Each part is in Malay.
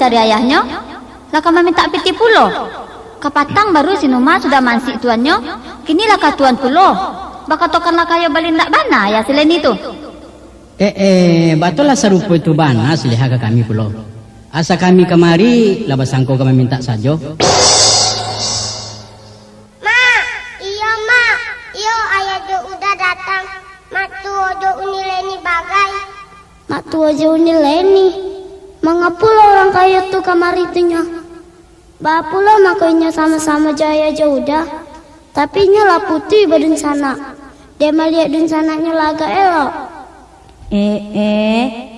mencari ayahnya. Lah kami minta piti pulo. Kapatang baru sinuma sudah mansik tuannya. Kinilah katuan pulo. Baka to karena kayo balin nak bana ya selain itu. Batulah serupa itu bana seliha ke kami pulo. Asa kami kemari labas sangko kami minta saja. Mak tua jauh nileni. Mengapula orang kaya tu kamar itunya. Bapula makanya sama-sama jaya jauh dah. Tapi nyala putih badun sana. Dia melihat dun sananya laga elok.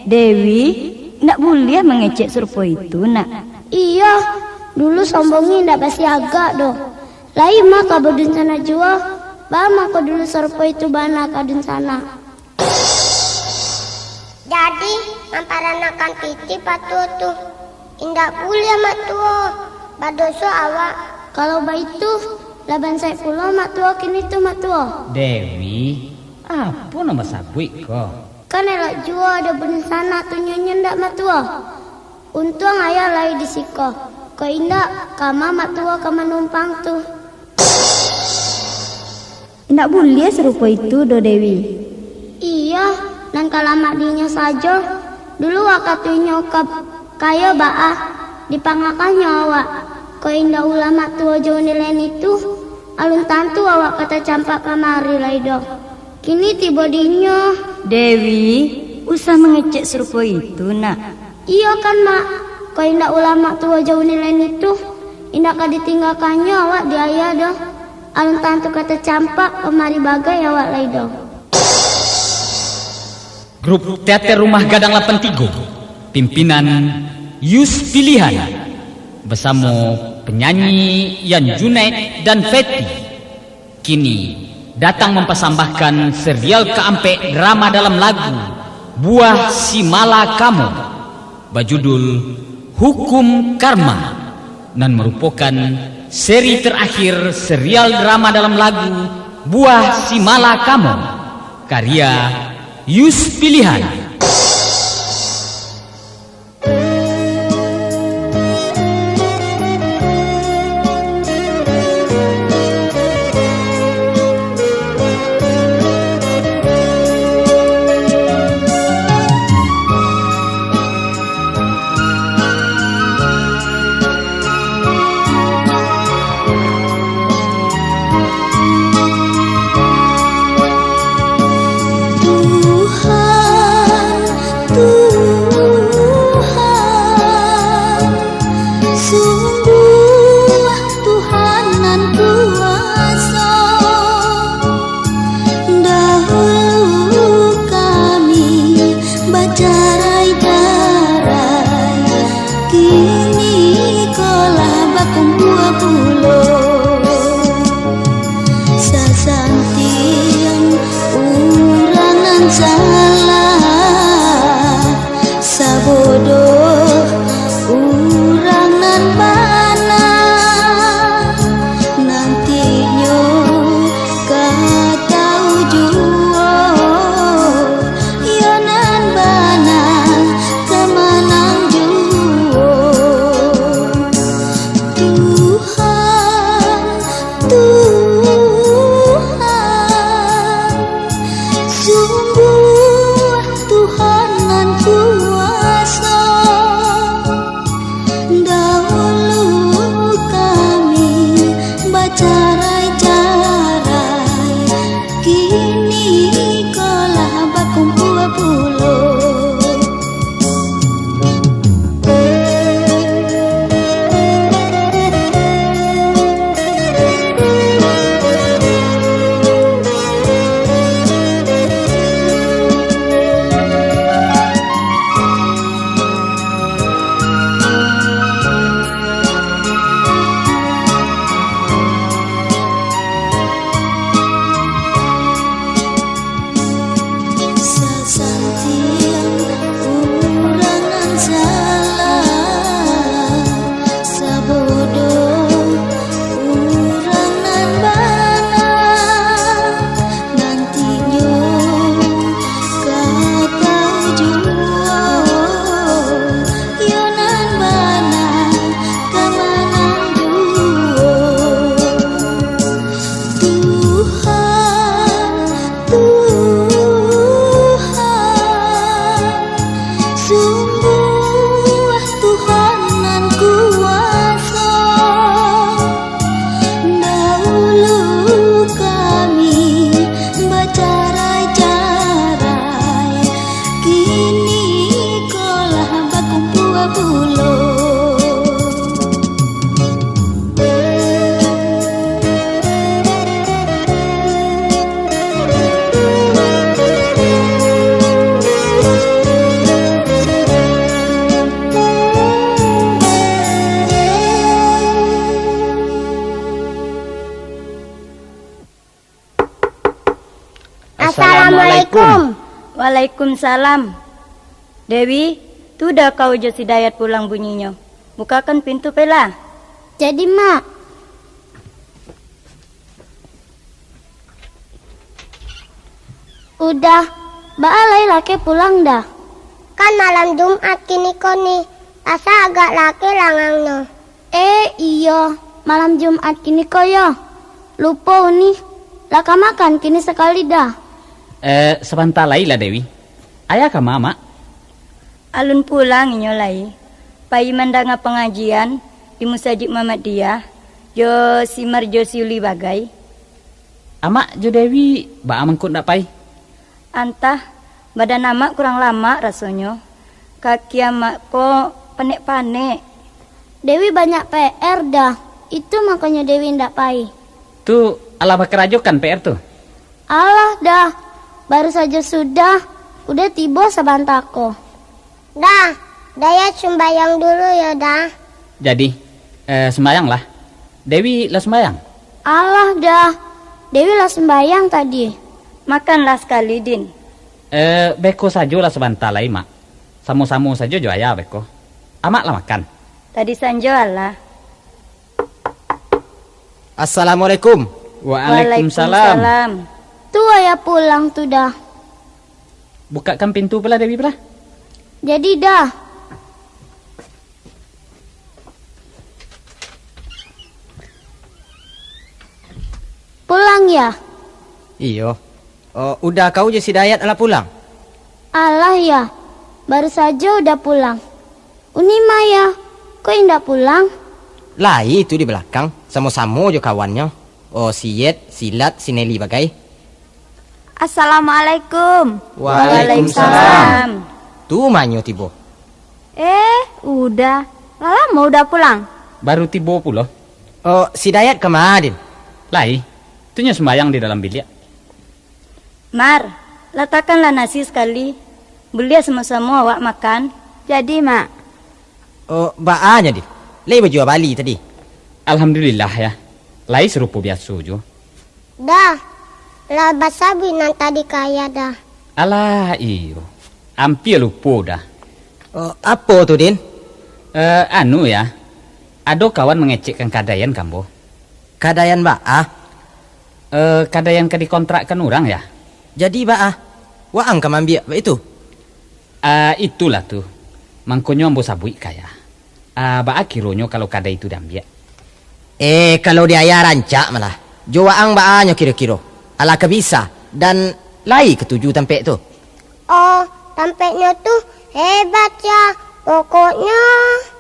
Dewi, ndak boleh mengecek serupa itu nak. Iya, dulu sombongnya ndak pasti agak doh. Lain mah ka badun sana jua. Bama ko dulu serupa itu bana kadun sana. Jadi, mamparanakan titi patuh tuh. Indah kuliah mak tuo. Badoso awak. Kalau baitu, laban saya pulau mak tuo kini tuh mak tuo. Dewi, apa nama sabui kau? Kan elok jua ada bener sana tuh nyonya ndak mak tuo. Untung ayah lagi di siko. Kau indak, kama mak tuo kama numpang tuh. Ndak boleh serupa itu do Dewi. Iya. Dan kalau makdinya saja, dulu waktu nyokap kaya baah dipangakannya awak. Kau indah ulama tua jauh nilen itu, alun tantu awak kata campak kamari laido. Kini tiba dinya. Dewi, usah mengecek serupa itu nak. Iya kan mak, kau indah ulama tua jauh nilen itu, indah kau ditinggalkannya awak di ayah doh. Alun tantu kata campak kamari bagai awak laido. Grup Teater Rumah Gadang 83, pimpinan Yus Pilihan, bersama penyanyi Yan Junaid dan Feti, kini datang mempersembahkan serial keampe drama dalam lagu Buah Si Mala Kamu, berjudul Hukum Karma, dan merupakan seri terakhir serial drama dalam lagu Buah Si Mala Kamu, karya Yus Pilihan. Assalamualaikum. Waalaikumsalam. Dewi, tu dah kau je si Dayat pulang bunyinya. Bukakan pintu pela. Jadi mak. Udah, Alai laki pulang dah. Kan malam Jumat kini koni. Asa agak laki langang no. Iya, malam Jumat kini koyo. Lupa uni. Laka makan kini sekali dah. Sebentar lagi lah Dewi. Ayah ke mama? Alun pulang inyolai. Pai mandanga pengajian di Musajid Muhammadiyah. Jo simar jo siuli bagai. Amak jo Dewi, ba mengkut ndak pai? Antah, badan amak kurang lama rasanya. Kaki amak kok panek-panek. Dewi banyak PR dah. Itu makanya Dewi ndak pai. Tu ala bakerajokan PR tuh. Alah dah. Baru saja sudah. Udah tiba sabantako. Dah, Dayat sembayang dulu ya dah. Jadi, sembayang lah. Dewi lah sembayang. Alah dah. Dewi lah sembayang tadi. Makanlah sekali, Din. Beko saja lah sebentar lagi mak. Samu-samu saja jo ayah beko. Amak lah makan. Tadi sanjo lah. Assalamualaikum. Waalaikumsalam. Tu ayah pulang tu dah. Bukakan pintu pula Dewi pula. Jadi dah. Pulang ya? Iyo. Oh, udah kau je si Dayat ala pulang? Alah ya. Baru saja udah pulang. Uni Maya, kok indah pulang? Lai itu di belakang. Sama-sama jo kawannya. Oh, si Yet, si Lat, si Nelly bagai. Assalamualaikum. Waalaikumsalam. Tu manyo tibo. Udah. Lama udah pulang. Baru tiba pula. Oh, si Dayat kemarin. Lai, tunya sembayang di dalam bilik. Mar, letakkanlah nasi sekali. Belia sama-sama awak makan. Jadi mak. Oh, baanya di. Lai baju Bali tadi. Alhamdulillah ya. Lai serupa biasa jo. Dah, lah basabi nan tadi kaya dah. Alah iyo. Hampir lupa dah. Oh, apa tu Din? Anu ya. Ada kawan mengecekkan kadayan kambo. Kadayan Baah. Kadayan ke dikontrakkan orang ya. Jadi Baah, waang kamambiak ba itu? Itulah tuh. Mangkonyo ambo sabui kaya. Ba kironyo kalau kada itu diambil. Kalau dia ayah rancak malah. Jo waang baanya kira-kira. Ala kebisa dan lai ketujuh tampek tu. Oh, tampaknya tuh hebat ya. Pokoknya.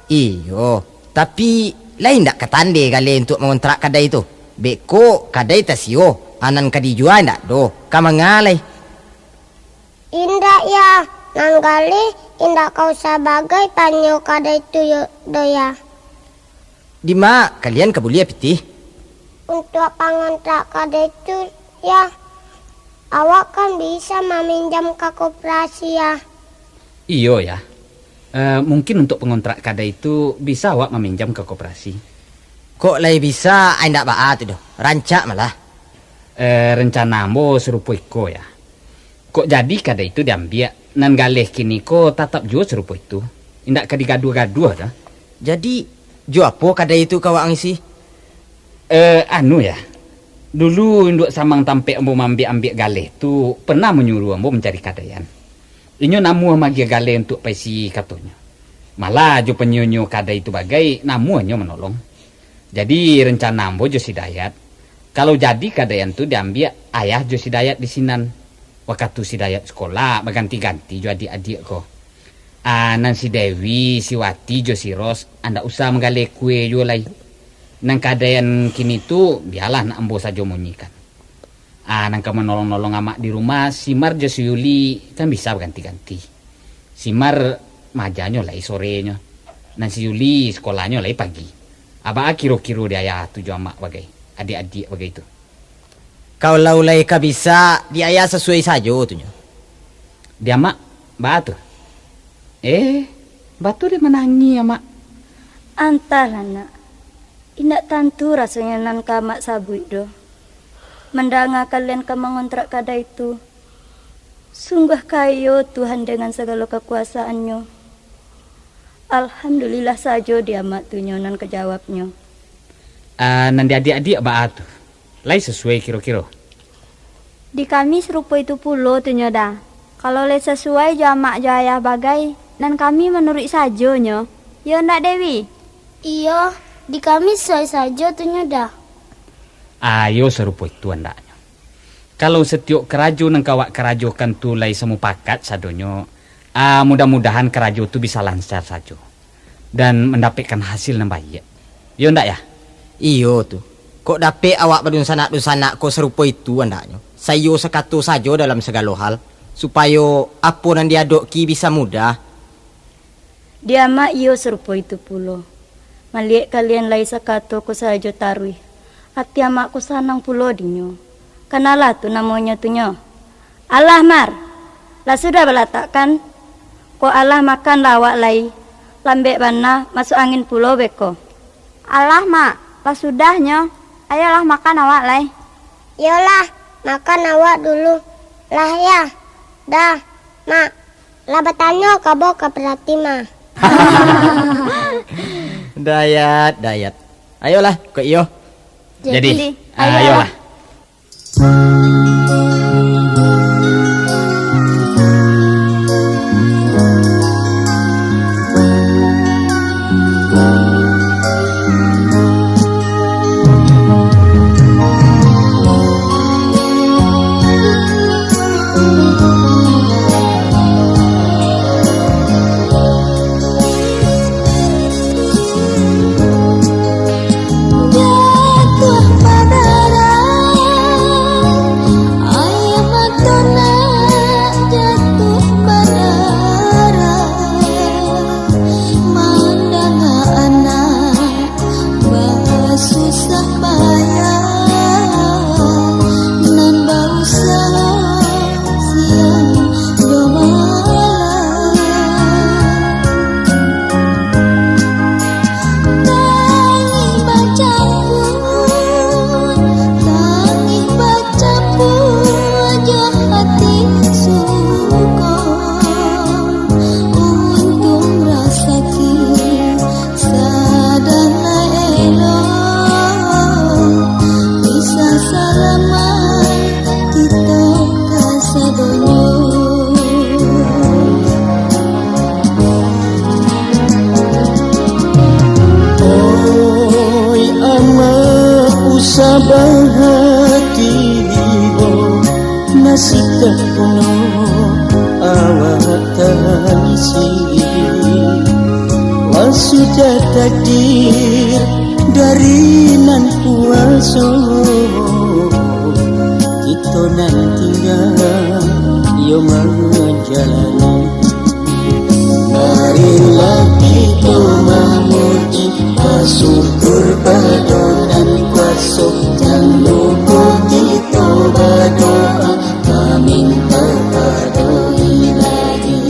Iyo, tapi lain ndak ketande kali untuk mengontrak kadai itu. Beko kadai tasio, anan kadi jual ndak do. Kamangalai. Indah ya. Nanggali indah kau sebagai panyo kada itu doya. Dima kalian kebulia piti? Untuk pangontrak kada itu ya. Awak kan bisa meminjam ke koperasi ya. Iyo ya. Mungkin untuk pengontrak kada itu bisa awak meminjam ke koperasi. Kok lai bisa ai ndak baat tu do. Rancak malah. Rencana ambo serupa iko ya. Kok jadi kada itu diambil. Nan galeh kini ko tatap jua serupa itu. Indak kadi gaduh-gaduh dah. Jadi jo apa kadai itu kau angisi? Anu ya. Dulu induk samang tampek ambo ambil galeh tu pernah menyuruh ambo mencari kadayan. Inyo namu magi galeh untuk paisi katanya. Malah jo penyonyo kadai itu bagai namu anyo menolong. Jadi rencana ambo jo si Dayat. Kalau jadi kadayan tu diambil ayah jo si Dayat di sinan. Waktu si Dayat sekolah berganti-ganti jo adik-adik ko. Nan si Dewi, si Wati, jo si Ros anda usah menggale kue jo lai. Nang kadayan kini tu biarlah nak ambo saja munyikan. Nang ka menolong-nolong amak di rumah si Mar jo si Yuli kan bisa berganti-ganti. Si Mar majanyo lai sorenya. Nan si Yuli sekolahnya lai pagi. Aba kiro-kiro dia ya tu jo amak bagai adik-adik bagai itu. Kau laulai ka bisa diaya sesuai saja tunya. Dia mak batu. Batu dia menangi ya mak. Antara nak. Indak tentu rasanya nan kamak sabui do. Mendanga kalian ke mengontrak kada itu. Sungguh kayo Tuhan dengan segala kekuasaannya. Alhamdulillah saja dia mak tu nyonan kejawabnya. Nanti adik-adik ba tu. Lai sesuai kira-kira. Di kami serupa itu pulo tu nyoda. Kalau le sesuai jamak jaya bagai dan kami menurut saja nyo. Yo ndak Dewi? Iya, di kami sesuai saja tu nyoda. Ayo serupa itu andaknya. Kalau setiap kerajo nang kawak kerajokan tu lai semu pakat sadonyo, mudah-mudahan kerajo tu bisa lancar saja dan mendapatkan hasil nang baik. Yo ndak ya? Iyo tu. Kok dapet awak berdusanak-dusanak kok serupa itu andaknya. Sayo sekatu saja dalam segala hal supaya apa nan diadok ki bisa mudah. Dia mak iyo serupa itu pulo. Maliak kalian lai sekato ko saja tarui. Hati amakku sanang pulo dinyo. Kenalah tu namanya tu nyo. Allah mar. Lah sudah belatakkan. Ko Allah makan lawak lai. Lambek bana masuk angin pulo beko. Alah mak, lah sudah nyo. Ayolah makan awak lai. Yolah, makan awak dulu. Lah ya. Dah, mak. Lah bertanya kabo ke Pratima. Dayat. Ayolah, ke iyo. Jadi, ayolah. ayolah. Sudah takdir dari nan kuasa kita nanti yo menjalani. Marilah kita memuji bersyukur pada dan kuasa dan lupa kita berdoa meminta pada Ilahi.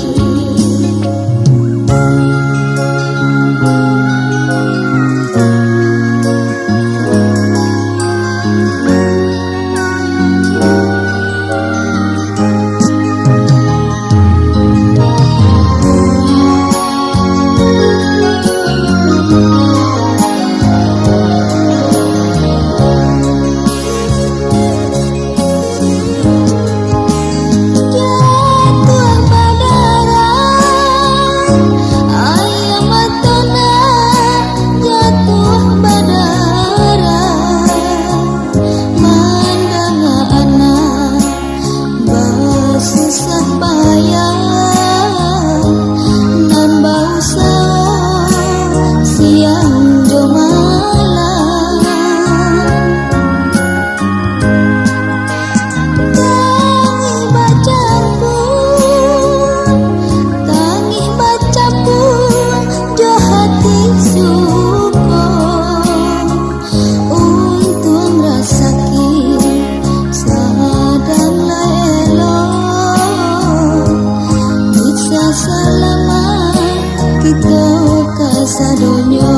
Kita kasadonyo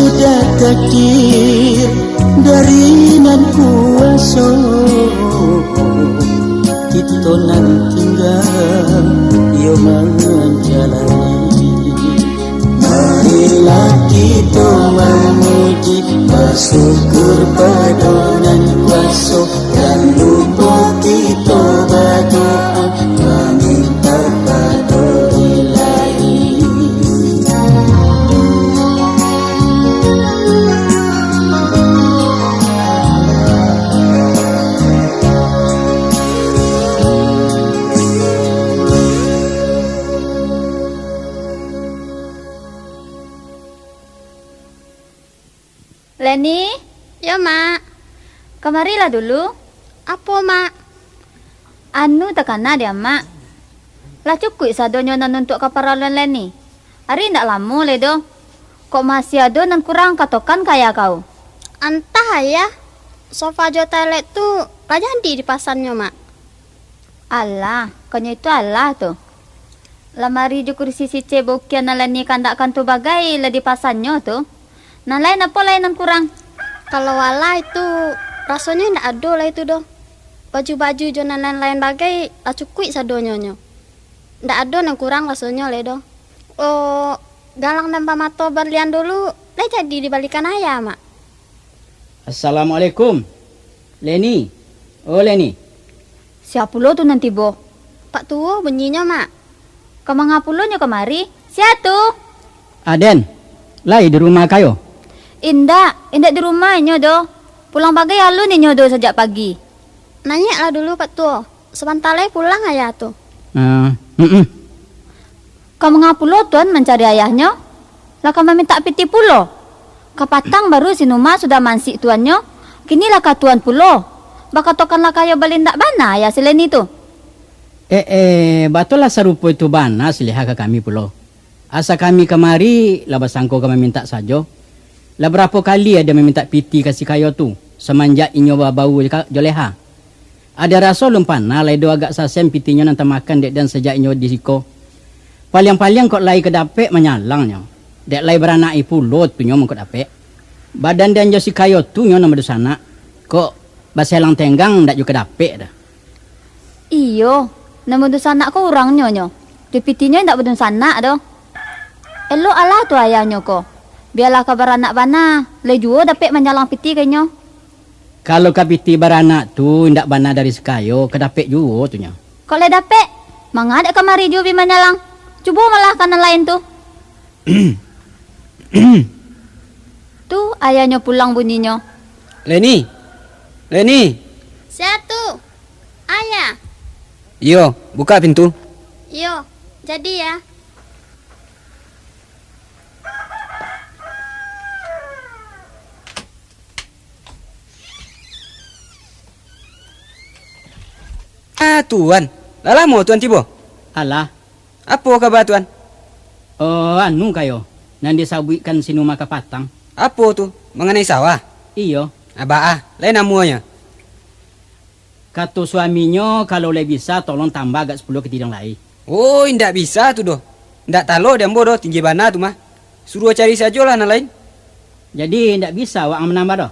sudah takdir dari nan kuasa, kita nan tinggal yo menjalani. Marilah kita memuji bersyukur pada nan kuasa, dan lupa kita berdoa meminta pada Ilahi. Leni, Ya, Mak. kemarilah dulu. Apa, Mak? Anu tekana dia, Mak. Lah cukup sadonyo nan untuk kaparalan Leni. Hari ndak lama ledo. Kok masih ada nan kurang katokan kaya kau? Entah ya. Sofa jo toilet tu lah jadi dipasangnya, Mak. Alah, kanya itu alah tuh. Lamari ju kursi si cebokian na Leni kandakan tu bagai lah dipasanyo tuh. Nah lain apa lain nan kurang? Kalau wala itu rasanya ndak ada lah itu doh. Baju-baju jo nan lain bagai lah cukup sadonyonyo. Ndak ada yang kurang rasanya le doh. Oh, galang dan pamato berlian dulu lah jadi dibalikan ayah, Mak. Assalamualaikum. Leni. Oh Leni. Siapa lo tuh nanti boh? Pak tua bunyinya, Mak. Kemang pulonya kemari? Siatu? Aden. Lai di rumah kayo. Indak di rumahnya doh. Pulang bagai halu nih nyodo sejak pagi. Nanya lah dulu Pak tua. Sebentar lagi pulang ayah tuh. Kamu ngapulo tuan mencari ayahnya? Lah kamu minta piti pulo. Kapatang baru si Numa sudah mansik tuannya. Kinilah katuan pulo. Baka tokanlah kayo balindak bana ya selain itu. Batolah serupa itu bana siliha ke kami pulo. Asa kami kemari labas sangko kami minta saja. Lah berapa kali ada meminta piti kasih kayo tu semenjak inyo bau joleha. Ada rasa lumpana lai do agak sasen pitinya nanti makan dek dan sejak inyo di siko. Paling-paling kok lai kedapek menyalangnya. Dek lai beranak pulot punyo mengkot dapek. Badan dan jo si kayo tu nyo nama sana. Kok baselang tenggang ndak juga dapek dah. Iyo, nama sanak ko orang nyo. Di pitinya ndak bedun sanak doh. Elo ala tu ayahnya ko. Biarlah kabar anak bana, le juo dapet menyalang piti kayaknya. Kalau kapiti baranak tu ndak bana dari sekayo, kedapek juo tu nya. Kok le dapet? Mangada kemari juo bi menyalang. Coba malah kanan lain tu. Tu ayahnya pulang bunyinya. Leni. Leni. Siatu. Ayah. Yo, buka pintu. Yo, jadi ya. Tuan. Dah lama tuan tiba? Alah, Apa kabar tuan? anu kayo. Nan disabuikan si Numa kapatang. Apa tu? Mengenai sawah? Iyo, Abah, lain namanya. kata suaminya kalau le bisa tolong tambah agak 10 ke tidang lain. Oh, ndak bisa tu doh. Ndak talo dan bodoh tinggi bana tu mah. Suruh cari sajalah nan lain. Jadi ndak bisa awak menambah dah.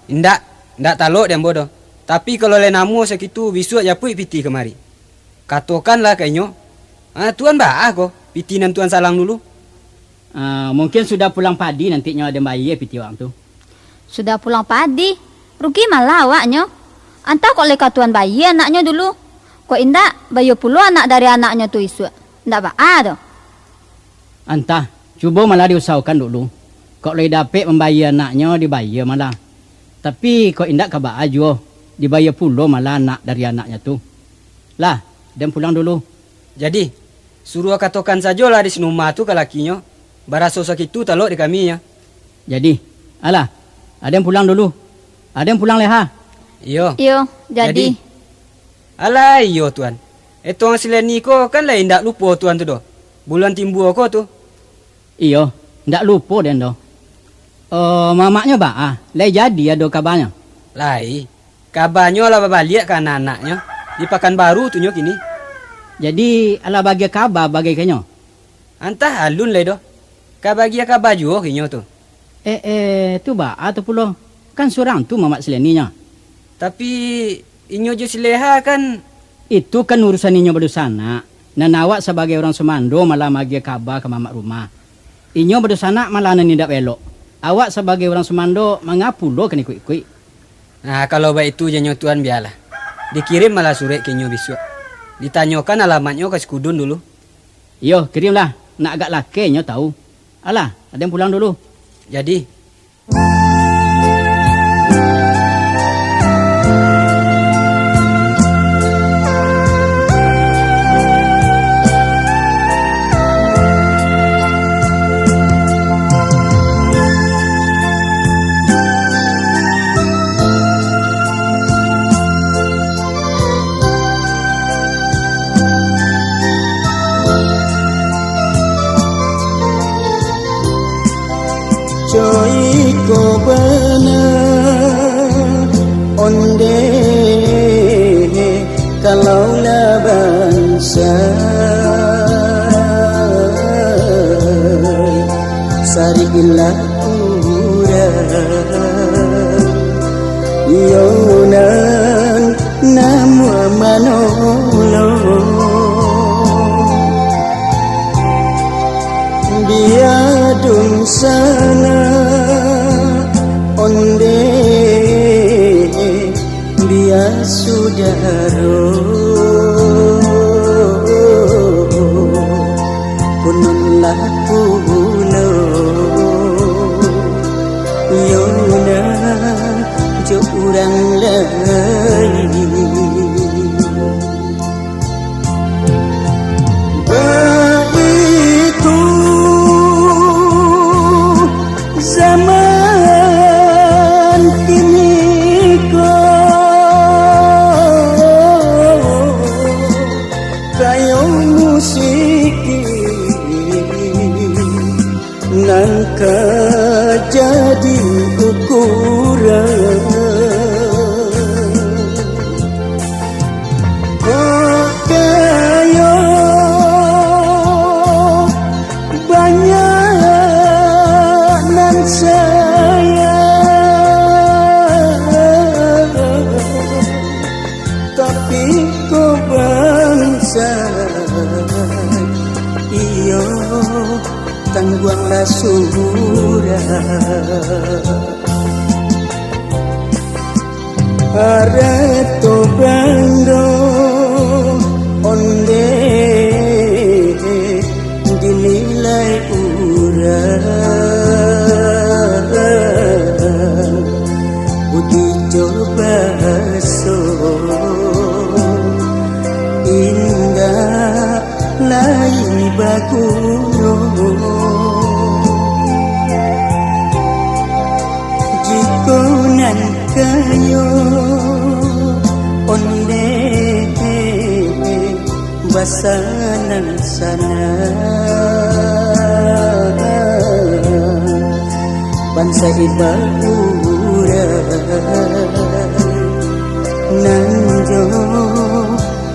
Ndak talo dan bodoh. Tapi kalau lain namu sekitu bisu aja pui piti kemari. Katakanlah kayaknya. Tuan bah ko, piti nan tuan salang dulu. Mungkin sudah pulang padi nantinya ada bayi piti orang tu. Sudah pulang padi. Rugi malah awaknya. Antah kok leka tuan bayi anaknya dulu. Kok indak bayi puluh anak dari anaknya tu isu. Ndak ba'a doh. Antah, cuba malah diusahakan dulu. Kok le dapet membayar anaknya dibayar malah. Tapi kok indak ka ba'a juga. Dibayar puluh malah anak dari anaknya tu. Lah, dan pulang dulu. Jadi, suruh katakan sajalah di senuma tu ke lakinya. Baraso sakitu talok di kami ya. Jadi, alah, ada yang pulang dulu. Ada yang pulang leha. Iyo. Iyo, jadi. Alah iyo tuan. Itu orang sileni ko kan lain ndak lupa tuan tu doh. Bulan timbu ko tu. Iyo, ndak lupa den doh. Mamaknya ba'a. Le jadi ada kabarnya. Lai. Kabarnya lah balik ke anak-anaknya. Di Pakan Baru tu nyo kini. Jadi, ala bagi kabar bagi kenyo. Antah alun le doh. Kabar juga kabar juga kinyo tu. Tu ba tu pulo. Kan seorang tu mamak seleninya. Tapi inyo jo sileha kan Itu kan urusan inyo berdosana. Dan awak sebagai orang Semando malah magi kabar ke mamak rumah. Inyo berdosana malah nindak belok. Awak sebagai orang Semando mengapu lo kan ikut-ikut. Nah, kalau baik itu janyo tuan biarlah. Dikirim malah surat ke inyo besok. Ditanyakan alamatnya ke Sekudun dulu. Yo, kirimlah. Nak agak laki inyo tahu. Alah, ada yang pulang dulu. Jadi Joy ko benar onde kalau bangsa sarilah urang yonan namu manolo biadun sana onde dia sudaro pununlah puno yona jo urang lain itu zaman kini kayo musik nangka jadi ukuran kayo banyak nan saya tapi kau bangsa iyo tangguanglah surah Areto bando onde dinilai urang budi coba so indah lain bakuro jikonan kayo onde basanan sana bangsa ibahura nanjo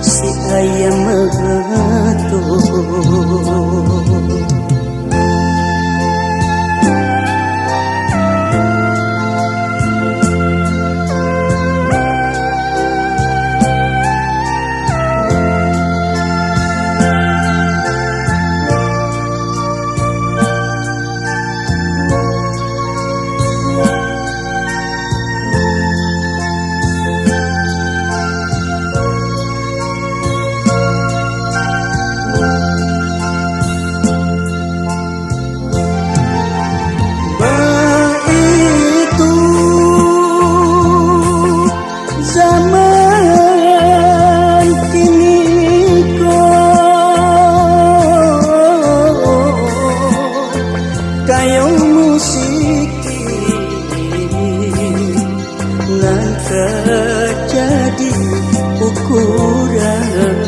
si ayam mengatur jadi ukuran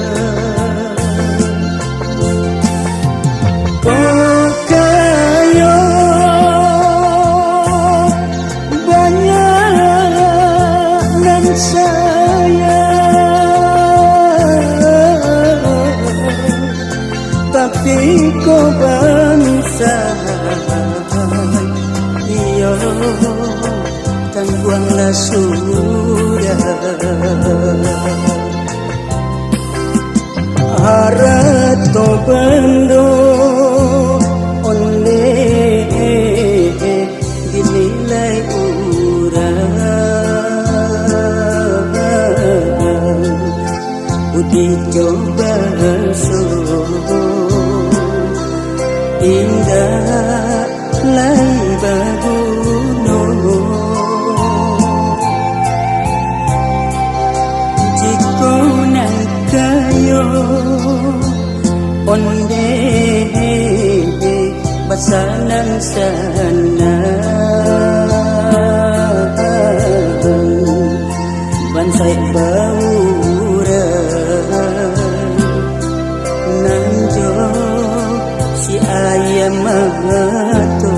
kayo banyak nan saya tapi kau bangsa kayo tangguanglah sudah harato bendo onde dinilai urang uji coba so indah lai baguno jiko nang kayo onde basanan sana bansai baurang nanjo si ayam mato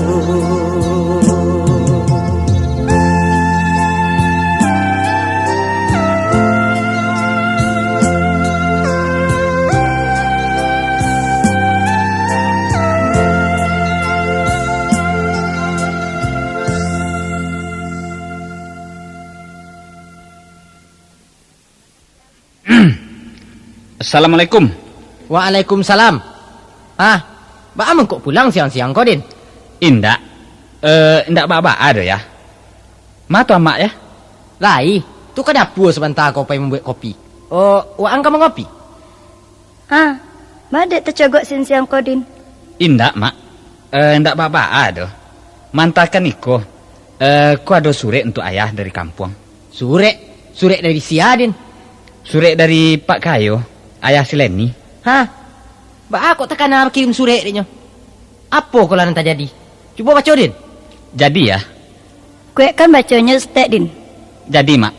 Assalamualaikum. Waalaikumsalam. Baaman kok pulang siang-siang kau, Din? Indak. Indak baba ada ya. Ma tu amak ya. Lai, tu kan dapur sebentar kau pergi membuat kopi. Waang kamu ngopi? Madek tercogok siang kau, Din. Indak, mak. Indak baba ada. Mantakan iko. Ku ada surat untuk ayah dari kampung. Surat dari sia, Din. Surat dari Pak Kayo, ayah si Leni. Ba kok tekan kirim surat dia. Apa kalau nanti jadi? Cuba baca, Din. Jadi ya. Kue kan bacanya stek, Din. Jadi, mak.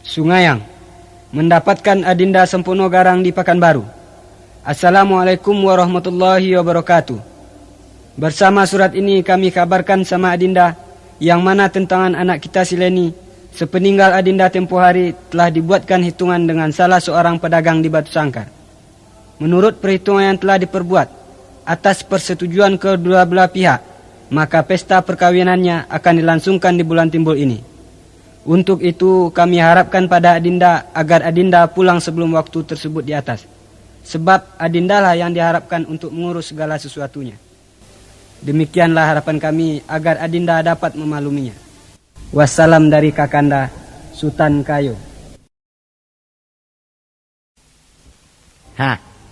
Sungayang mendapatkan Adinda Sempono Garang di Pekanbaru. Assalamualaikum warahmatullahi wabarakatuh. Bersama surat ini kami kabarkan sama Adinda yang mana tentangan anak kita si Leni sepeninggal Adinda tempoh hari telah dibuatkan hitungan dengan salah seorang pedagang di Batu Sangkar. Menurut perhitungan yang telah diperbuat atas persetujuan kedua belah pihak, maka pesta perkawinannya akan dilangsungkan di bulan Timbul ini. Untuk itu kami harapkan pada Adinda agar Adinda pulang sebelum waktu tersebut di atas. Sebab Adinda lah yang diharapkan untuk mengurus segala sesuatunya. Demikianlah harapan kami agar Adinda dapat memakluminya. Wassalam dari Kakanda, Sultan Kayo.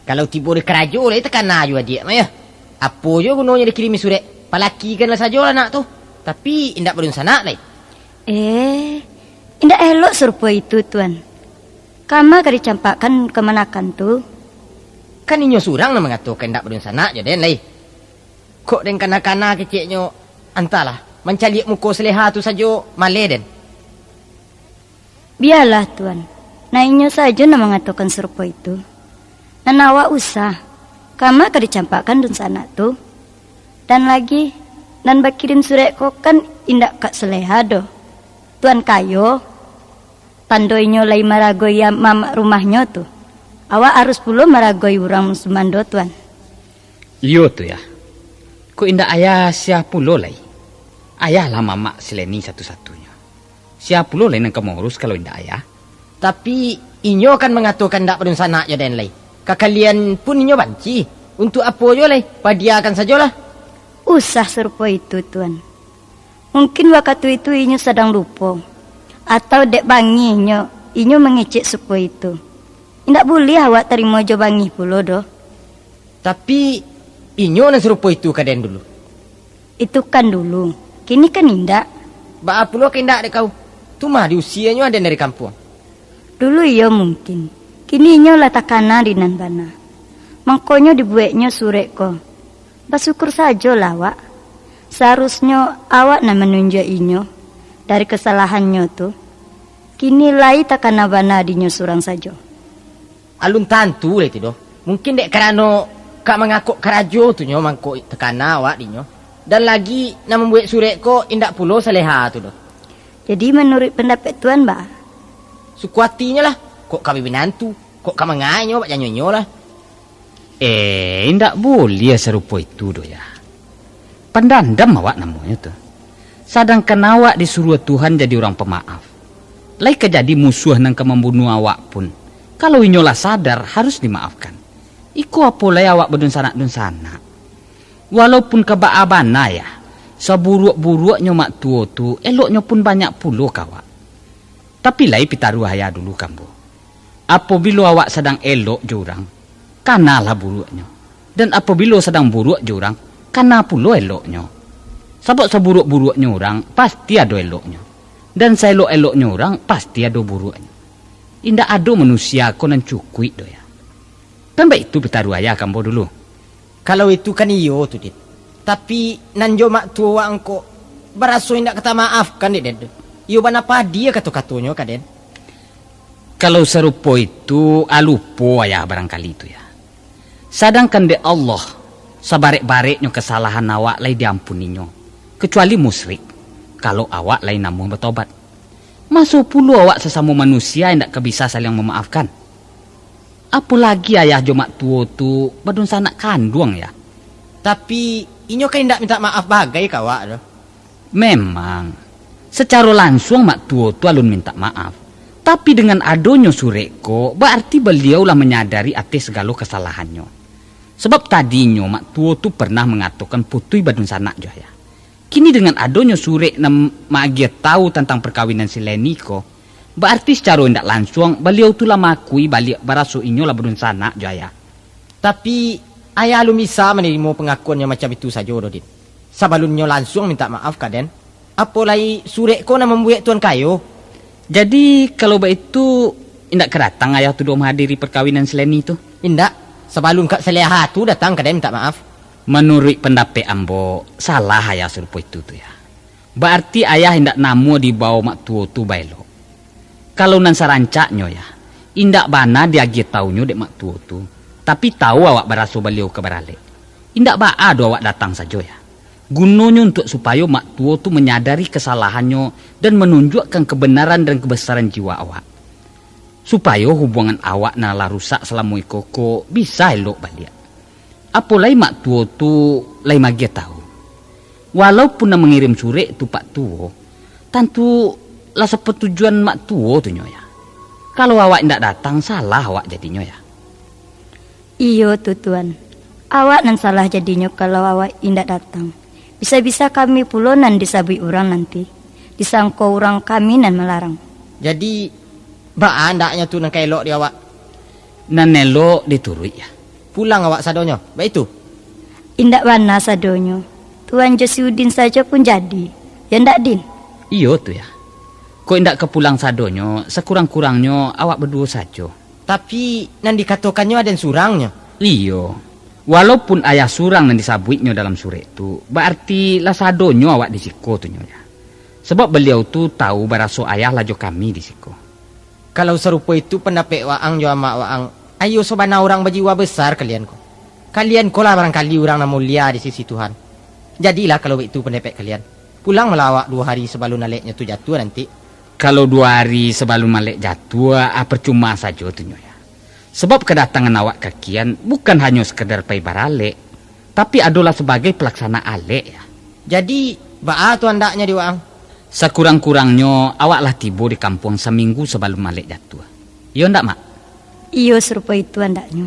Kalau tiba di kerajo lah, tekan juga dia, Maya. Apa je gunanya dikirimi surat? Palakikanlah sajalah nak tu. Tapi indak belum sana lah. Indak elok serupa itu, Tuan. Kama kali campakkan kemanakan tu? Kan inyo surang nak mengatakan indak belum sana je, Den, lah. Kok den kana-kana keciknya antalah mencalik muka seleha tu saja malai, Den. Biarlah, Tuan. Nainyo saja nak mengatakan serupa itu. Nanawa usah. Kama kali campakkan dun sana tu. Dan lagi, dan bakirim surat kok kan indak kak seleha doh. Tuan Kayo, tandoinyo lai maragoi ya mama rumahnya tu. Awak harus pula maragoi orang musumando, Tuan. Yo tu ya. Ku indak ayah siapa pula lai. Ayah lah mamak Seleni satu-satunya. Siapa pula lai yang kamu urus kalau indak ayah? Tapi inyo kan mengatakan ndak belum sana je, Den, lai. Kakalian pun inyo banci. Untuk apa je, lai? Padiakan sajalah. Usah serupa itu, Tuan. Mungkin waktu itu inyo sedang lupa. Atau dek bangi inyo mengecek supo itu. Indak boleh awak terima jo bangi pula doh. Tapi inyo nak serupa itu ke Den dulu. Itu kan dulu. Kini kan indak. Ba pula ke indak dek kau. Tu mah di usianya ada dari kampung. Dulu iyo mungkin. Kini inyo latakana di nanbana. Mangkonyo dibuatnya surek ko. Bersyukur saja lah, Wak. Seharusnya awak nak menunjuk inyo dari kesalahannya tu. Kini lai takana bana dinyo surang saja. Alun tantu lah itu doh. Mungkin dek kerana kak mengakuk kerajo tu nyo mangkuk tekana awak dinyo. Dan lagi nak membuat surat ko indak pulo saleha tu doh. Jadi menurut pendapat Tuan, Mbak? Suku hatinya lah. Kok kami binantu. Kok kami menganyo, Pak Janyo lah. Ndak boleh serupa itu do ya. Pendendam awak namanya tu. Sedangkan awak disuruh Tuhan jadi orang pemaaf. Lai kejadi musuh nang membunuh awak pun. Kalau inyolah sadar harus dimaafkan. Iku apa lai awak berdunsanak-dunsanak. Walaupun kebaabana ya, seburuk-buruknya mak tua tu, eloknya pun banyak puluh kawak. Tapi lai pitaruhaya dulu kambo. Apabila awak sedang elok jurang, kanalah buruknya. Dan apabila sedang buruk jurang, kana pula eloknya. Sebab seburuk-buruknya orang, pasti ada eloknya. Dan seelok-eloknya orang, pasti ada buruknya. Indah ada manusia ko nan cukui do ya. Tambah itu pitaruhaya kambo dulu. Kalau itu kan iyo tu dit. Tapi nanjo mak tua angko beraso indak kata maaf kan dit. Iyo banapa dia kata-katanya kaden. Kalau serupa itu alupo ayah barangkali itu ya. Sedangkan de Allah sabarek-bareknya kesalahan awak lai diampuninya. Kecuali musyrik. Kalau awak lai namun bertobat. Masuk puluh awak sesama manusia yang tak bisa saling memaafkan. Apalagi ayah jomak tua tu badun sanak kandung ya. Tapi inyo kan indak minta maaf bagai kawak doh. Memang secara langsung mak tua tu alun minta maaf. Tapi dengan adonyo sureko berarti beliaulah menyadari atas segala kesalahannya. Sebab tadinya mak tua tu pernah mengatakan putui badun sanak jo ya. Kini dengan adonyo surek nam magia tahu tentang perkawinan si Leniko, berarti secara tidak langsung beliau tu lah makui balik baraso inyo lah badun sanak jo ya. Tapi ayah lu bisa menerima pengakuannya macam itu saja Rodin. Sebelumnya langsung minta maaf kaden. Apalagi surek ko na membuat tuan kayo. Jadi kalau begitu indak kedatang ayah tu menghadiri perkawinan Seleni itu? Indak. Sebelum Kak Seleha tu datang kaden minta maaf. Menurut pendapat ambo salah ayah serupa itu tu ya. Berarti ayah indak namo di bawah mak tua tu bailo. Kalau nan sarancaknya ya, indak bana dia taunya dek mak tua tu. Tapi tahu awak beraso beliau ke barale. Indak baa do awak datang saja ya. Gunanya untuk supaya mak tua tu menyadari kesalahannya dan menunjukkan kebenaran dan kebesaran jiwa awak. Supaya hubungan awak nala rusak selama ikoko bisa elok balik. Apalagi mak tua tu lai magia tahu. Walaupun nak mengirim surat tu pak tua, tentu lah sepertujuan mak tua tu ya. Kalau awak tidak datang salah awak jadinya ya. Iyo tu tuan. Awak nan salah jadinya kalau awak indak datang. Bisa-bisa kami pula nan disabui orang nanti. Disangka orang kami nan melarang. Jadi baa ndaknya tu nang kaelok di awak. Nan elok diturut ya. Pulang awak sadonyo. Baik itu. Indak bana sadonyo. Tuan Josiudin saja pun jadi. Ya ndak Din? Iyo tu ya. Kok indak kepulang sadonyo, sekurang-kurangnya awak berdua saja. Tapi nan dikatakannya ada surangnya. Iyo. Walaupun ayah surang dan disabuitnya dalam surat itu, berarti lah sadonyo awak disiko tu ya. Sebab beliau tu tahu baraso ayah lajo kami disiko. Kalau serupa itu pendapat waang jo amak waang. Ayo sobana orang berjiwa besar kalian ko. Kalian ko lah barangkali orang yang mulia di sisi Tuhan. Jadilah kalau itu pendapat kalian. Pulang melawak 2 hari sebelum naleknya tu jatuh nanti. Kalau 2 hari sebelum malek jatuh, percuma saja tu ya. Sebab kedatangan awak kakian bukan hanya sekedar pai barale, tapi adalah sebagai pelaksana alek ya. Jadi, baa tu andaknya di waang. Sekurang-kurangnya awaklah tiba di kampung seminggu sebelum malek jatuh. Yo ndak mak? Iyo serupa itu andaknya.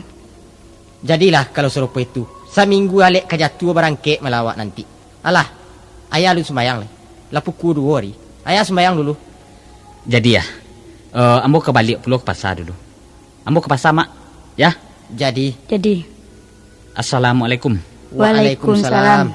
Jadilah kalau serupa itu. Seminggu alek kejatuh barangkek melawak nanti. Alah, ayah lu sembayang lah. Lah pukul 2 hari. Ayah sembayang dulu. Jadi ya, ambo kebalik pulau ke pasar dulu. Ambo ke pasar mak, ya? Jadi. Assalamualaikum. Waalaikumsalam.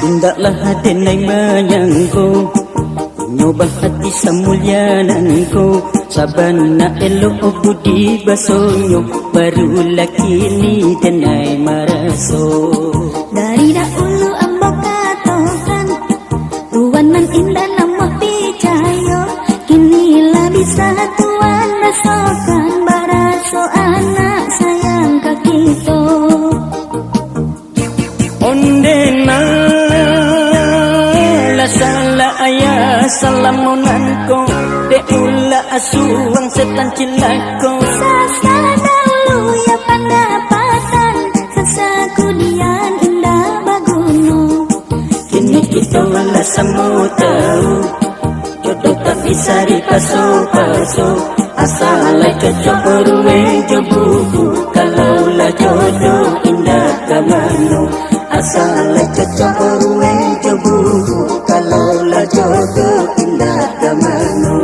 Indaklah denai menyangko nyoba hati samulyananko sabana elok budi basonyo baru laki ni denai maraso Dari dahulu salamunanko de ula asuang setan cilako Sasa dahulu ya pendapatan sesakudian indah baguno. kini kita wala samu tahu jodoh tak bisa dipaso-paso asalai cocok berwe jobuku kalau lah jodoh indah kamano asalai cocok berwe jobuku kalau lah jodoh indah kamano.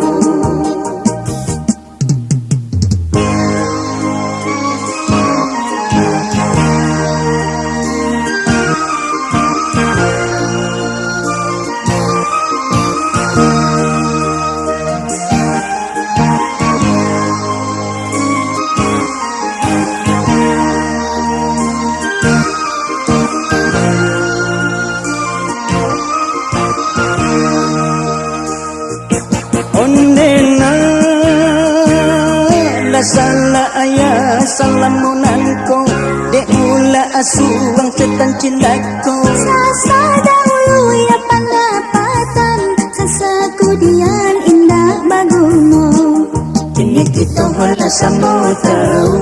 Salah ayah salamunanko de ula asuang setan cilako Sasa dahulu ya pendapatan sesakudian indah baguno. kini kita wala samu tahu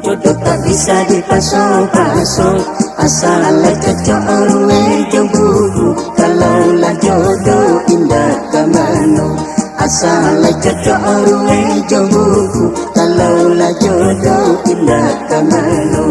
jodoh tak bisa dipaso-paso asalai cocok orwe jobuku kalau lah jodoh indah kamano asalai cocok orwe jobuku kalau lah jodoh indah kamano.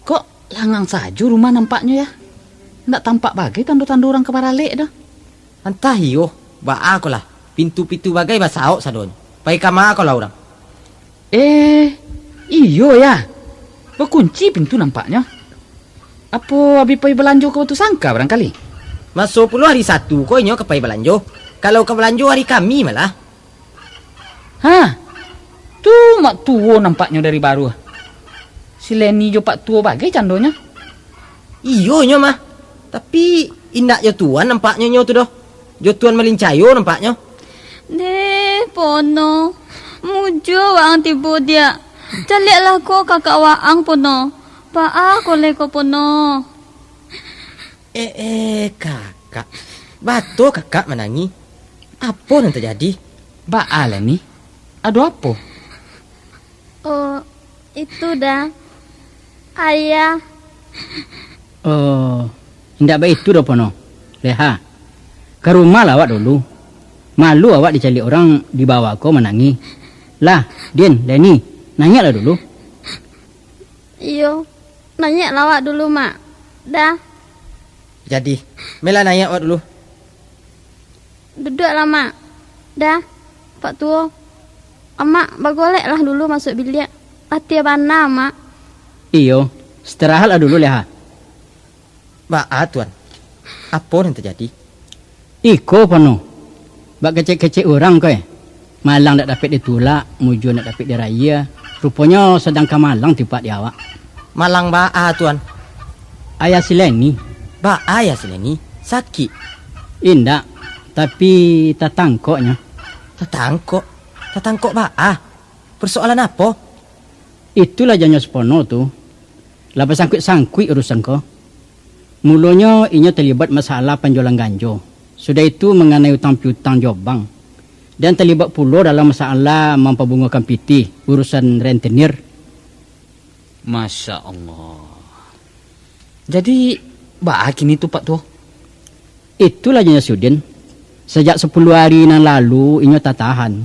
Kok langang saja rumah nampaknya ya? Ndak tampak bagai tanda-tanda orang keparalek dah. Entah iyo, ba aku lah. Pintu-pintu bagai basaok sadon. Pai kama aku lah orang. Iyo ya. Berkunci pintu nampaknya. Apa abi pai belanjo ke Batu Sangka barangkali? Masuk puluh hari satu kau inyo ke pai belanjo. Kalau ke belanjo hari kami malah. Hah? Tu mak tua nampaknya dari baru. Si Leni jo pak tua bagai candonya. Iyo nyo mah. Tapi indak yo tuan nampaknya nyo tu doh. Jo tuan melincayo nampaknya. Deh, pono. Mujo waang tibu dia. Caliaklah ko kakak waang pono. Paa ko leko pono. Kakak. Batu kakak menangi. Apa yang terjadi? Ba Leni. Aduh apa? Oh, itu dah. Ayah. Oh, ndak baik itu dah pono. Leha. Ke rumah lah awak dulu. Malu awak dicari orang dibawa kau menangi. Lah, Din, Leni, nanya lah dulu. Iyo. Nanya lawak dulu, Mak. Dah. Jadi, Mela nanya awak dulu. Duduklah, Mak. Dah. Pak Tua. Mak, bagolek lah dulu masuk bilik. Hati abana, Mak. Iyo, istirahat lah dulu Leha. Tuan. Apa yang terjadi? Iko pono. Bak kecek-kecek orang kau Malang tak dapat ditulak, Mujo nak dapat diraya. Rupanya sedang ke Malang tempat dia awak. Malang tuan. Ayah si Leni. Ya Seleni. Sakit. Indak, tapi tatangkoknya. Tatangkok persoalan apa? Itulah jangan sepono tu. Lepas sangkut-sangkut urusan kau. Mulanya inya terlibat masalah penjualan ganjo. Sudah itu mengenai utang piutang Jombang. Dan terlibat pula dalam masalah memperbungakan piti urusan rentenir. Masya Allah. Jadi, kini tu Pak Tua? Itulah jenis Sudin. Sejak 10 hari yang lalu, inyo tak tahan.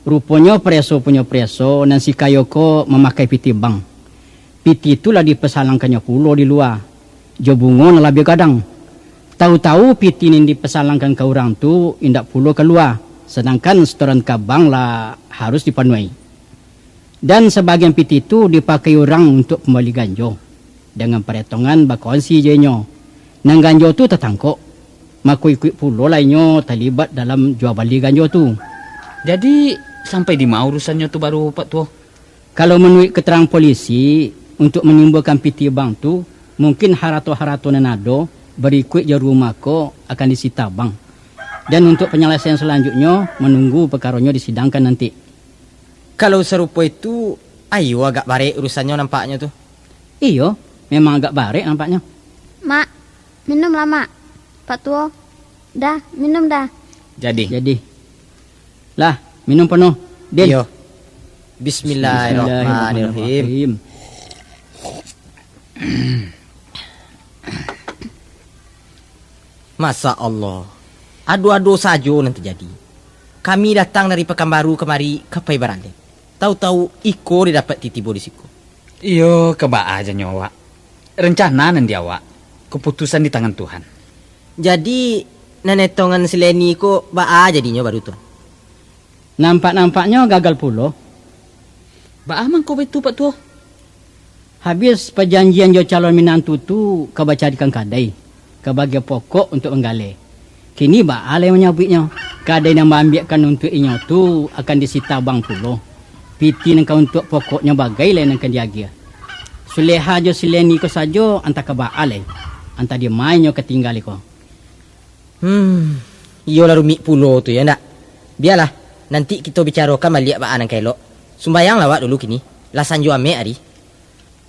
Rupanya preso punya preso, dan si Kayoko memakai piti bank. Piti itulah dipesalangkannya pula di luar. Jo bunga na lebih kadang. Tahu-tahu piti ini dipesalangkan ke orang tu, indak pula keluar. Sedangkan setoran ke bank lah harus dipenuhi. Dan sebagian piti itu dipakai orang untuk kembali ganjo. Dengan perhitungan bakonssi jenyo. Nang ganjo tu tertangkok. Maku ikut pulo lainnya terlibat dalam jual beli ganja tu. Jadi sampai di mana urusannya tu baru Pak Tua? Kalau menurut keterangan polisi, untuk menimbulkan piti bang tu, mungkin harato-harato nanado berikut je rumah ko akan disita bang. Dan untuk penyelesaian selanjutnya, menunggu perkaranya disidangkan nanti. Kalau serupa itu, ayo agak barik urusannya nampaknya tuh. Iyo, memang agak barik nampaknya. Mak, minumlah mak. Pak Tua, dah minum dah. Jadi. Lah, minum penuh. Din. Iyo. Bismillahirrahmanirrahim. Masa Allah, adu-adu saja nanti jadi. Kami datang dari Pekanbaru kemari ke Paibarale. Tahu-tahu Iko dia dapat titibo di siku. Iyo, keba aja nyawa. Rencana nanti awak. Keputusan di tangan Tuhan. Jadi, nenetongan sileni ko ba jadinya baru tuh. Nampak-nampaknya gagal pulo. Ba amang kau betul Pak Tua? Habis perjanjian jo calon minantu tu kebacarikan kadai. Kebagai pokok untuk menggalih. Kini baal yang menyabitnya. Kadai yang ambilkan untuk inyo tu akan disita bang pulo. Piti nangka untuk pokoknya bagai lain nangka diagia. Suleha jo sileni ko sajo antah ke baal antah dia mainnya ketinggali ko. Iyo lah rumik pulo tu ya ndak. Biarlah, nanti kita bicarakan maliak ba anang kelok. Sumbayang lawak dulu kini. Lasan jo ame ari.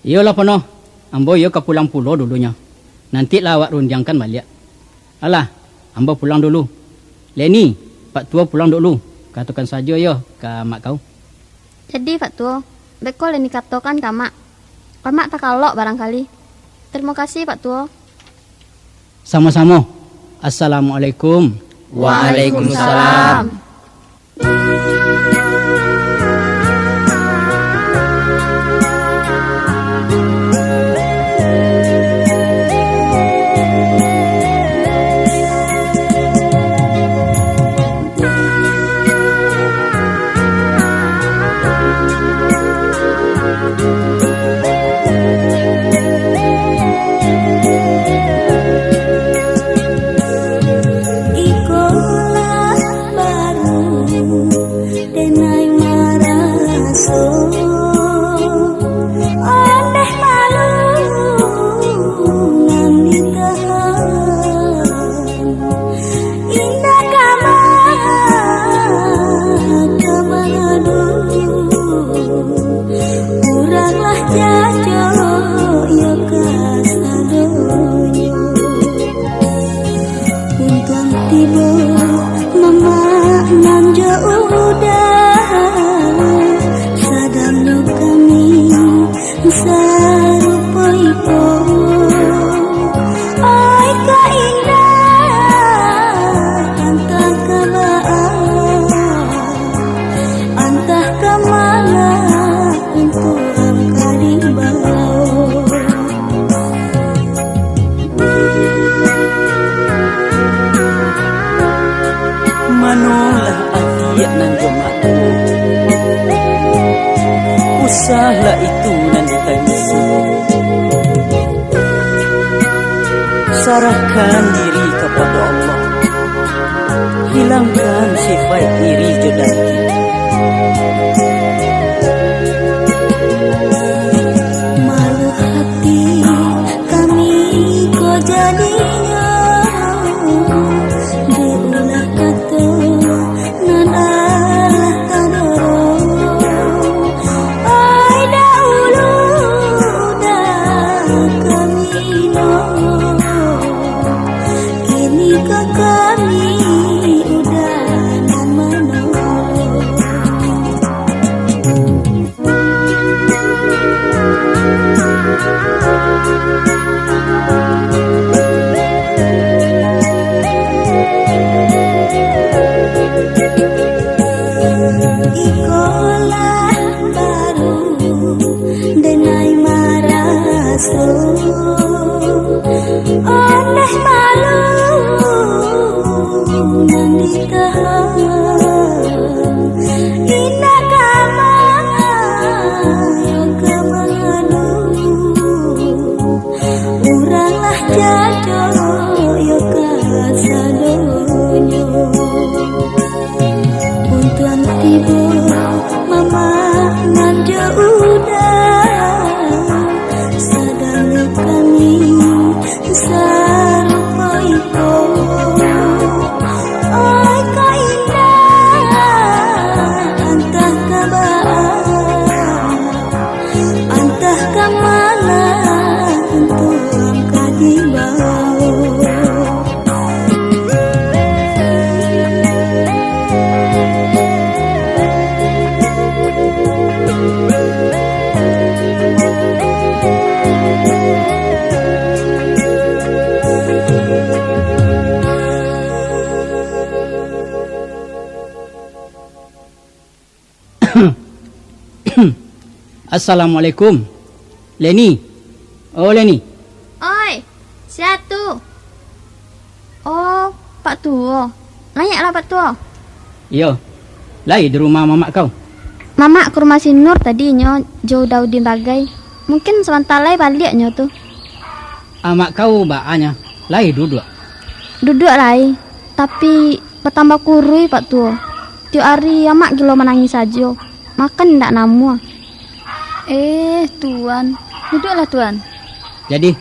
Iyo lah penuh. Ambo yo ke pulang pulo dulunya. Nanti lawak runjangkan balik. Alah, ambo pulang dulu. Leni, Pak Tua pulang dulu. Katakan saja yo ke mak kau. Jadi Pak Tua, bekol ini katakan ke mak. Mak tak kalok barangkali. Terima kasih Pak Tua. Sama-sama. Assalamualaikum. Waalaikumsalam. Usahlah itu nanti tangisi. Serahkan diri kepada Allah. Hilangkan sifat iri dan malu hati kami kau jadinya. Diulah kata nan Allah kadoro. Ai dahulu dah kami no. Assalamualaikum. Leni. Oh, Leni. Oi, siapa tu? Oh, Pak Tuo. Layaklah Pak Tuo. Yo. Lai di rumah mamak kau. Mama ke rumah si Nur tadi nyo jauh Daudin bagai. Mungkin sebentar lagi balik nyo tu. Amak kau baanya. Lai duduk. Duduk lai. Tapi bertambah kurui Pak Tuo. Tiap hari amak gilo menangis saja. Makan ndak namu. Tuan. Duduklah Tuan. Jadi.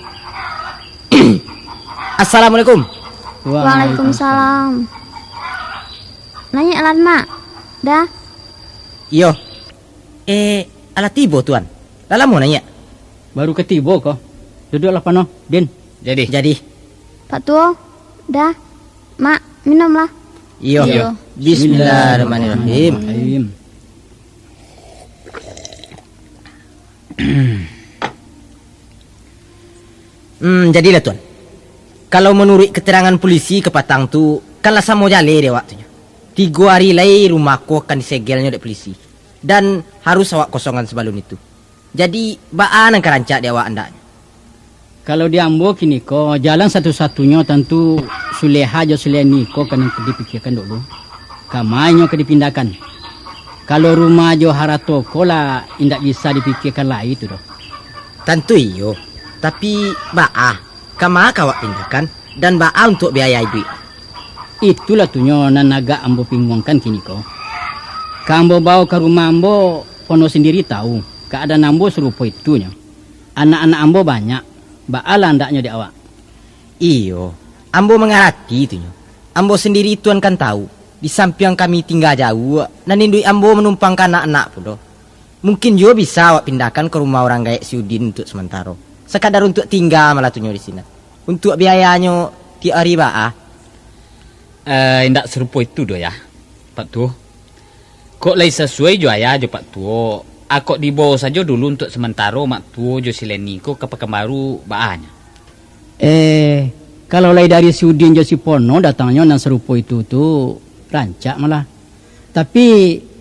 Assalamualaikum. Waalaikumsalam. Nanya lah mak. Dah. Iyo. Ala tibo tuan. Lala mau nanya. Baru ketibo kau. Duduklah pano, Din. Jadi. Pak Tuo. Dah. Mak, minumlah. Iyo. Bismillahirrahmanirrahim. Aim. Jadilah tuan. Kalau menurut keterangan polisi ke Patang tu, kanlah samo jale dia waktunya. 3 hari lagi rumahku akan disegelnya oleh polisi. Dan harus awak kosongan sebelum itu. Jadi, baan yang kerancak dia awak andaknya. Kalau di Ambo kini ko jalan satu-satunya tentu Suleha jo Suleni ko kan dipikirkan dulu. Kamanyo ke dipindahkan. Kalau rumah jo Harato ko lah indak bisa dipikirkan lagi itu doh. Tentu iyo. Tapi baa, kama kawak pindahkan dan baa untuk biaya duit. Itulah tunyo nanaga Ambo pinggungkan kini ko. Kambo bawa ke rumah Ambo pono sendiri tahu. Keadaan Ambo serupa itunya. Anak-anak Ambo banyak. Ba'ala andaknya di awak. Iyo, Ambo mengerti itunya. Ambo sendiri tuan kan tahu. Di samping kami tinggal jauh, dan indui Ambo menumpangkan anak-anak pun. Mungkin juga bisa awak pindahkan ke rumah orang gaek si Udin untuk sementara. Sekadar untuk tinggal malah tunyo di sini. Untuk biayanya tiap hari ba'a. Indak serupa itu doh ya, Pak Tuo. Kok lai sesuai jo ya jo Pak Tuo. Akok dibawa saja dulu untuk sementara Mak Tuo jo Sileni ko ke Pekanbaru baanya. Kalau lai dari si Udin jo si Pono datangnya nan serupa itu tu rancak malah. Tapi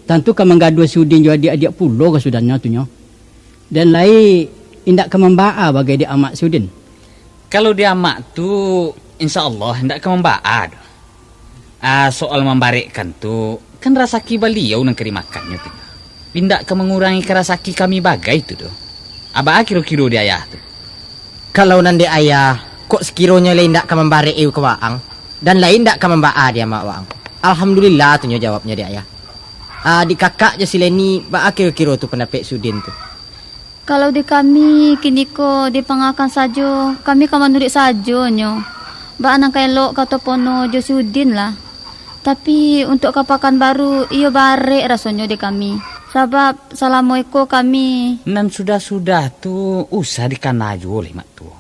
tentu kan menggadu si Udin jo adik-adik pulau ke sudahnya tu nyo. Dan lai indak ke membaa bagai dia amak si Udin. Kalau dia amak tu insyaallah indak ke membaa. Soal membarekkan tu kan rasaki beliau nang kerimakannya tu. Tindak ke mengurangi kerasaki kami bagai itu doh. Aba kira-kira dia ayah tu. Kalau nanti ayah, kok sekiranya lain ndak ke membarek ke waang dan lain ndak ke membaa dia mak waang. Alhamdulillah tunyo jawabnya dia ayah. Di kakak je Sileni, baa kira-kira tu pendapat Sudin tu. Kalau di kami kini ko dipangakan saja, kami kan menurut saja nyo. Ba nang kaelok kata Pono jo Sudin lah. Tapi untuk kapakan baru iyo barek rasanya di kami. Sebab salamoiko kami. Nan sudah-sudah tu usah dikanajo oleh Mak Tuo.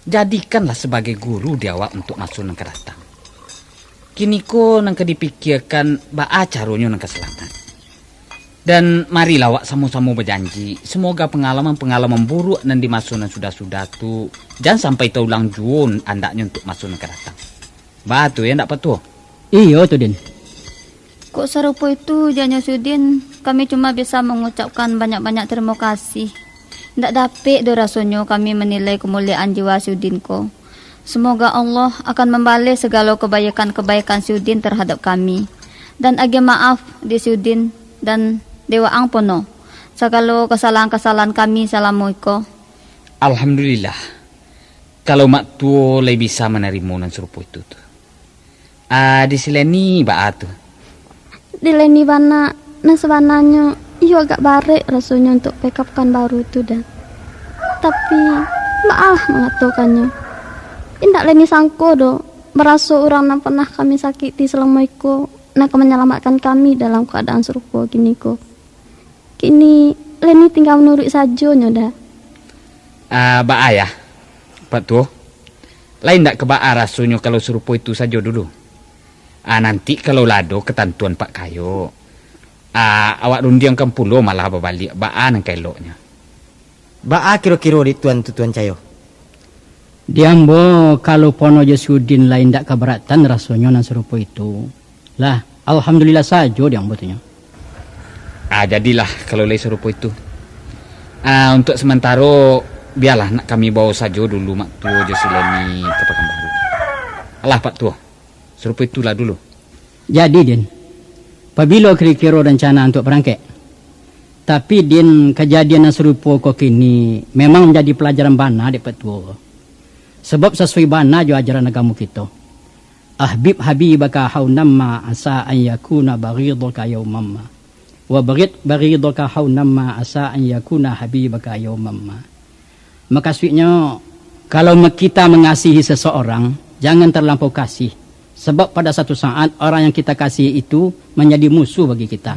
Jadikanlah sebagai guru dia awak untuk masuk nang keratang. Kini ko nang kedipikirkan baa caranya nang keselatan. Dan marilah awak sama-sama berjanji. Semoga pengalaman-pengalaman buruk nan dimasuk nang sudah-sudah tu jangan sampai terulang juon andaknya untuk masuk nang keratang. Batu ya ndak Pak Tuo? Iyo tu Din. Kok serupa itu janyo Sudin, kami cuma bisa mengucapkan banyak-banyak terima kasih. Ndak dapat do rasanya kami menilai kemuliaan jiwa Sudin ko. Semoga Allah akan membalas segala kebaikan-kebaikan Sudin terhadap kami. Dan agi maaf di Sudin dan Dewa Ang Pono. Segala kesalahan-kesalahan kami salamuiko. Alhamdulillah. Kalau Mak Tuo lebih bisa menerima nan serupa itu tu. Di Sileni baa tu. Dileni bana nah sebenarnya iyo agak barek rasanya untuk Pekanbaru baru itu dah. Tapi maaf mengatakannya. Indak leni sangko do merasa orang yang pernah kami sakiti selama itu nak menyelamatkan kami dalam keadaan serupa gini ko. Kini leni tinggal menurut saja nyoda. Baa ya Pak Tuo. Lain ndak ke baa rasanya kalau serupa itu saja dulu. Nanti kalau lado ketentuan Pak Kayo, awak rundiang kan pulau malah berbalik baa nang keloknya. Baa kira-kira di tuan Cayo. Diambo kalau Pono jo Sudin lain ndak keberatan rasanya nan serupa itu. Lah, alhamdulillah saja diambo tu nyo. Jadilah kalau lain serupa itu. Untuk sementara biarlah nak kami bawa saja dulu mak tua Josileni ke Pekanbaru. Alah Pak Tua, serupa itulah dulu. Jadi Din, apabila kira-kira rencana untuk berangkat? Tapi Din, kejadian yang serupa kau kini memang menjadi pelajaran bana dek Pak Tua. Sebab sesuai bana jo ajaran agama kita. Ahbib habibaka haunamma asa an yakuna baghidaka yawmamma. Wa baghidaka haunamma asa an yakuna habibaka yawmamma. Maksudnya, kalau kita mengasihi seseorang, jangan terlampau kasih. Sebab pada satu saat, orang yang kita kasih itu menjadi musuh bagi kita.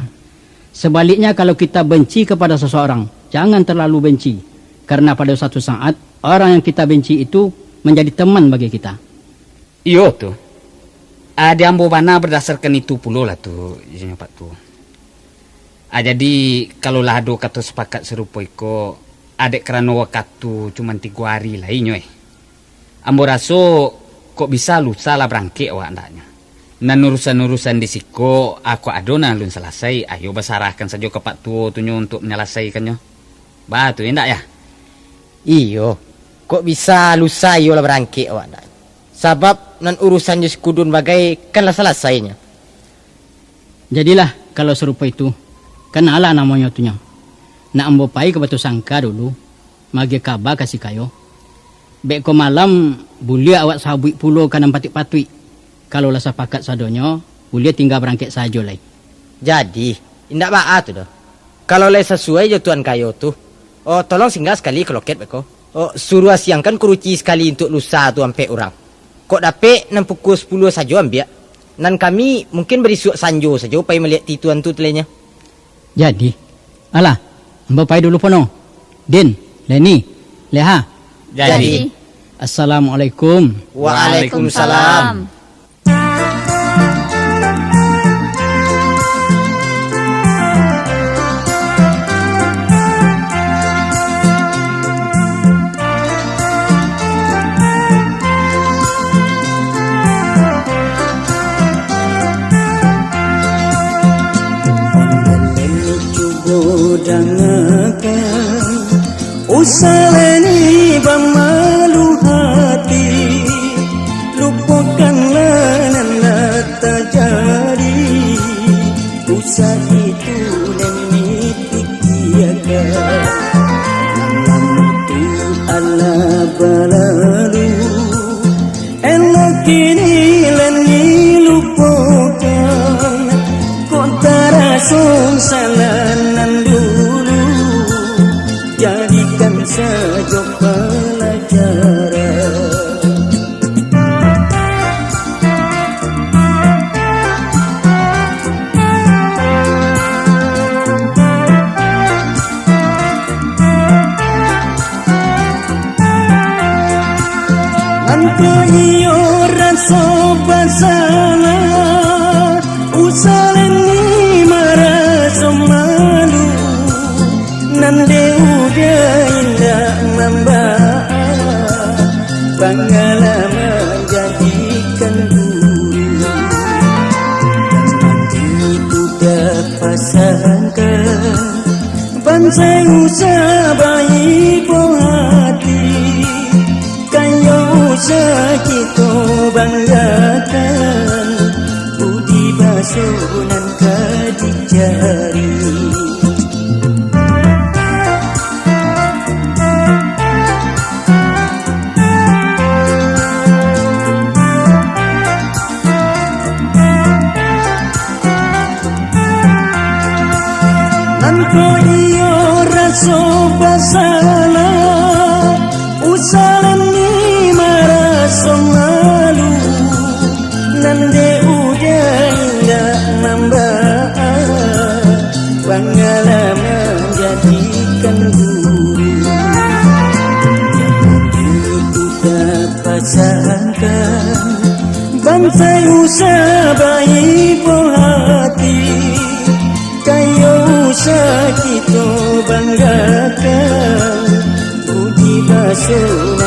Sebaliknya, kalau kita benci kepada seseorang, jangan terlalu benci. Karena pada satu saat, orang yang kita benci itu menjadi teman bagi kita. Iyo tu. Ada ambo bana berdasarkan itu pula lah tu, Pak Tua. Jadi, kalau lah ada kata sepakat serupa iko, adek kerana waktu cuma 3 hari lah inyo Ambo raso kok bisa lusa lah berangkit awak andaknya. Nan urusan-urusan di siko aku adona lun selesai. Ayo basarahkan saja ke Pak Tua tunyo untuk menyelesaikannya. Batu endak ya? Iyo, kok bisa lusa iyo lah berangkit awak andaknya. Sebab nan urusan di sekudun bagai kan lah selesainya. Jadilah kalau serupa itu, kenalah namanya tunyo. Nak ambo pai ke Batu Sangka dulu, magi kabar kasih kayo. Bek ko malam, boleh awak sahabuit pulau kanan patik-patui. Kalau lah sepakat sadonyo, boleh tinggal berangkat saja lai. Jadi, indak baat tu dah. Kalau lai sesuai je tuan kayo tu, oh tolong singgah sekali ke loket beko. Oh suruh siangkan keruci sekali untuk lusa tu ampe orang. Kok dapet nan pukul 10 saja ambil. Nan kami mungkin berisuk sanjo saja upaya melihat tituan tu telenya. Jadi, alah, ambo pai dulu pono. Din, Leni, Leha. Jadi. Assalamualaikum. Waalaikumsalam. Usaleni bamalu hati, lupakanlah nana terjadi. Usah itu nemi tiada, namun tu ala balalu. Elok kini leni lupakan, kau terasung salanan dulu. Jadikan saja pelajaran. Angka iyo rasa bersalah, usaleni merasa malu. Nande udah indah membahas, pengalaman jadikan guru. Dan itu dapat pasangkan, bansai usah baik hati. Kayo usah kita banggakan, budi basunan kadik jari. Angko iyo rasa bersalah, usaleni merasa malu. Nande udah indah membahas, pengalaman jadikan guru. Itu dapat sangkan, bansai usah baik hati. Kayo usah kita banggakan, budi basuh